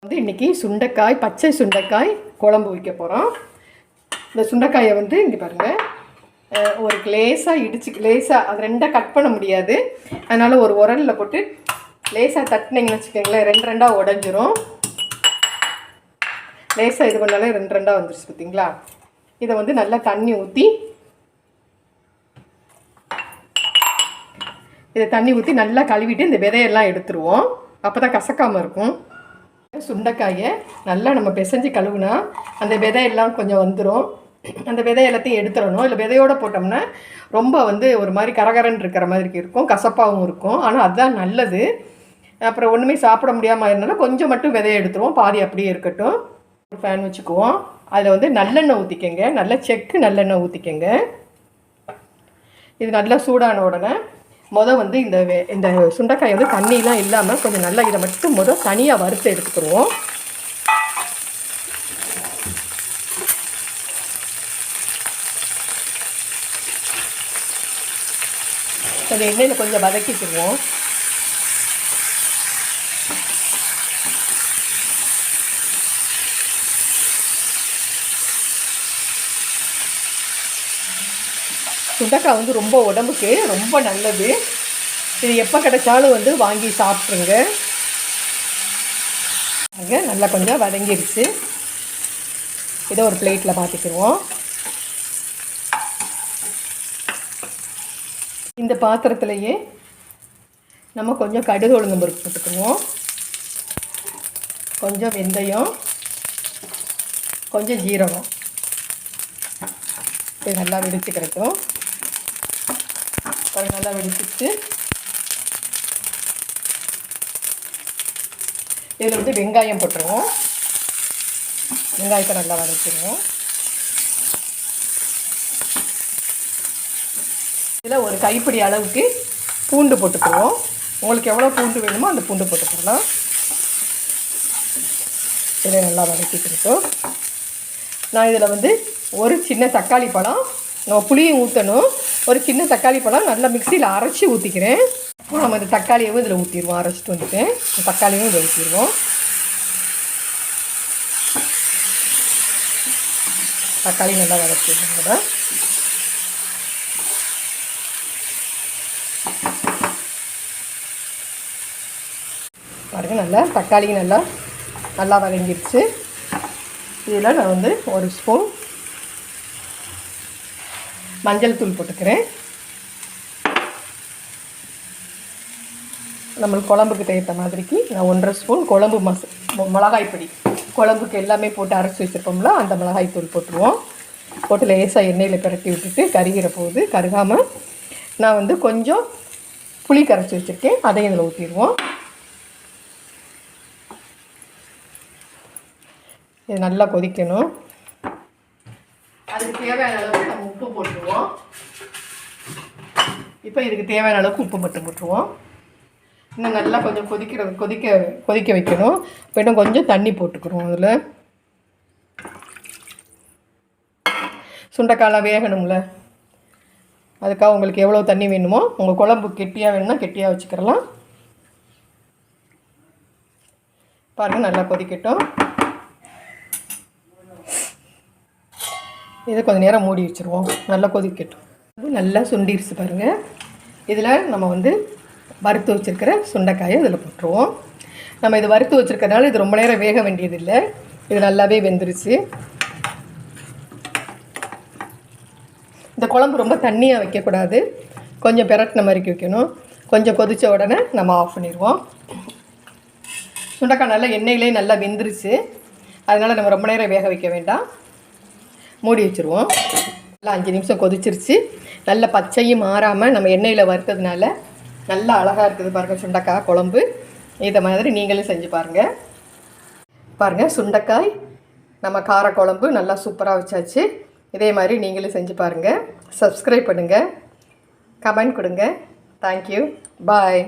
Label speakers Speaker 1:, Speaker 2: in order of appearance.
Speaker 1: வந்து இன்றைக்கி சுண்டைக்காய், பச்சை சுண்டைக்காய் குழம்பு வைக்க போகிறோம். இந்த சுண்டைக்காயை வந்து இங்கே பாருங்கள், ஒரு லேசாக அது ரெண்டாக கட் பண்ண முடியாது. அதனால் ஒரு உரலில் போட்டு லேசாக தட்டினீங்கன்னு வச்சுக்கோங்களேன், ரெண்டாக உடஞ்சிரும். லேசாக இது பண்ணாலே ரெண்டாக வந்துருச்சு பார்த்தீங்களா. இதை வந்து நல்லா தண்ணி ஊற்றி நல்லா கழுவிட்டு இந்த விதையெல்லாம் எடுத்துருவோம். அப்போ தான் கசக்காமல் இருக்கும். சுண்டைக்காயை நல்லா நம்ம பிசைஞ்சு கழுவுனா அந்த விதையெல்லாம் கொஞ்சம் வந்துடும். அந்த விதை எல்லாத்தையும் எடுத்துடணும். இல்லை விதையோடு போட்டோம்னா ரொம்ப வந்து ஒரு மாதிரி கரகரன்னு இருக்கிற மாதிரி இருக்கும், கசப்பாகவும் இருக்கும். ஆனால் அதுதான் நல்லது. அப்புறம் ஒன்றுமே சாப்பிட முடியாமல் இருந்தாலும் கொஞ்சம் மட்டும் விதையை எடுத்துருவோம், பாதி அப்படியே இருக்கட்டும். ஒரு ஃபேன் வச்சுக்குவோம். அதில் வந்து நல்லெண்ணெய் ஊற்றிக்கங்க, நல்ல செக்கு நல்லெண்ணெய் ஊற்றிக்கங்க. இது நல்லா சூடான உடனே வந்து இந்த சுண்டைக்காயை வந்து தண்ணியெலாம் இல்லாமல் கொஞ்சம் நல்லா இதை மட்டும் தனியாக வறுத்து எடுத்துக்கிடுவோம். அந்த எண்ணெயில் கொஞ்சம் வதக்கிக்குவோம். சுண்டைக்காய் வந்து ரொம்ப உடம்புக்கு ரொம்ப நல்லது. இது எப்போ கிடைச்சாலும் வந்து வாங்கி சாப்பிட்ருங்க. அங்கே நல்லா கொஞ்சம் வதங்கிடுச்சு. இதை ஒரு பிளேட்டில் மாற்றிக்கிடுவோம். இந்த பாத்திரத்துலையே நம்ம கொஞ்சம் கடுகு உளுந்தம் பருப்பு போட்டுக்குவோம், கொஞ்சம் வெந்தயம், கொஞ்சம் ஜீரகம். இது நல்லா வெடிச்சுக்கிறட்டும். நல்லா வெடிச்சிட்டு இதில் வந்து வெங்காயம் போட்டுருவோம். வெங்காயத்தை நல்லா வதக்கிடுவோம். இதில் ஒரு கைப்பிடி அளவுக்கு பூண்டு போட்டுக்குவோம். உங்களுக்கு எவ்வளோ பூண்டு வேணுமோ அந்த பூண்டு போட்டுக்கலாம். இதை நல்லா வதக்கிக்கிட்டோம். நான் இதில் வந்து ஒரு சின்ன தக்காளி பழம், நம்ம புளியும் ஊற்றணும், ஒரு சின்ன தக்காளி பழம் நல்லா மிக்சியில் அரைச்சி ஊற்றிக்கிறேன். நம்ம இந்த தக்காளியவும் இதில் ஊற்றிடுவோம். அரைச்சிட்டு வந்துட்டு இந்த தக்காளியும் இதில் ஊற்றிடுவோம். தக்காளி நல்லா வதக்கிடுவோம். பாருங்கள், நல்லா தக்காளி நல்லா வதங்கிடுச்சு. இதில் நான் வந்து ஒரு ஸ்பூன் மஞ்சள் தூள் போட்டுக்கிறேன். நம்மளுக்கு குழம்புக்கு தேய்த்த மாதிரிக்கு நான் 1.5 ஸ்பூன் குழம்பு மிளகாய் பொடி, குழம்புக்கு எல்லாமே போட்டு அரைச்சி வச்சுருப்போம்ல அந்த மிளகாய் தூள் போட்டுருவோம். போட்டு லேசாக எண்ணெயில் பிரட்டி விட்டுட்டு கருகிற போது கருகாமல் நான் வந்து கொஞ்சம் புளி கரைச்சி வச்சுருக்கேன், அதையும் இதில் ஊற்றிடுவோம். இது நல்லா கொதிக்கணும். அதுக்கு தேவையான அளவுக்கு நம்ம உப்பு போட்டுருவோம். இப்போ இதுக்கு தேவையான அளவுக்கு உப்பு மட்டும் போட்டுருவோம். இன்னும் நல்லா கொஞ்சம் கொதிக்க வைக்கணும். இப்போ இன்னும் கொஞ்சம் தண்ணி போட்டுக்கிறோம். அதில் சுண்டைக்காய் வேகணும்ல, அதுக்காக உங்களுக்கு எவ்வளோ தண்ணி வேணுமோ, உங்கள் குழம்பு கெட்டியாக வேணும்னா கெட்டியாக வச்சுக்கிறலாம். பாருங்கள், நல்லா கொதிக்கட்டும். இதை கொஞ்சம் நேரம் மூடி வச்சுருவோம், நல்லா கொதிக்கட்டும். நல்லா சுண்டிடுச்சு பாருங்கள். இதில் நம்ம வந்து வறுத்து வச்சுருக்கிற சுண்டைக்காயை இதில் போட்டுருவோம். நம்ம இது வறுத்து வச்சுருக்கறனால இது ரொம்ப நேரம் வேக வேண்டியதில்லை, இது நல்லாவே வெந்துருச்சு. இந்த குழம்பு ரொம்ப தண்ணியாக வைக்கக்கூடாது, கொஞ்சம் பிரட்டின மாதிரிக்கு வைக்கணும். கொஞ்சம் கொதித்த உடனே நம்ம ஆஃப் பண்ணிடுவோம். சுண்டைக்காய் நல்லா எண்ணெயிலே நல்லா வெந்துருச்சு, அதனால் நம்ம ரொம்ப நேரம் வேக வைக்க வேண்டாம், மூடி வச்சுருவோம். நல்லா 5 நிமிஷம் கொதிச்சிருச்சு. நல்ல பச்சையும் மாறாமல் நம்ம எண்ணெயில் வறுத்ததுனால நல்லா அழகாக இருக்குது பாருங்கள் சுண்டைக்காய் குழம்பு. இதை மாதிரி நீங்களும் செஞ்சு பாருங்கள். பாருங்கள், சுண்டைக்காய் நம்ம கார குழம்பு நல்லா சூப்பராக வச்சாச்சு. இதே மாதிரி நீங்களும் செஞ்சு பாருங்கள். சப்ஸ்கிரைப் பண்ணுங்கள், கமெண்ட் கொடுங்க. தேங்க்யூ, பாய்.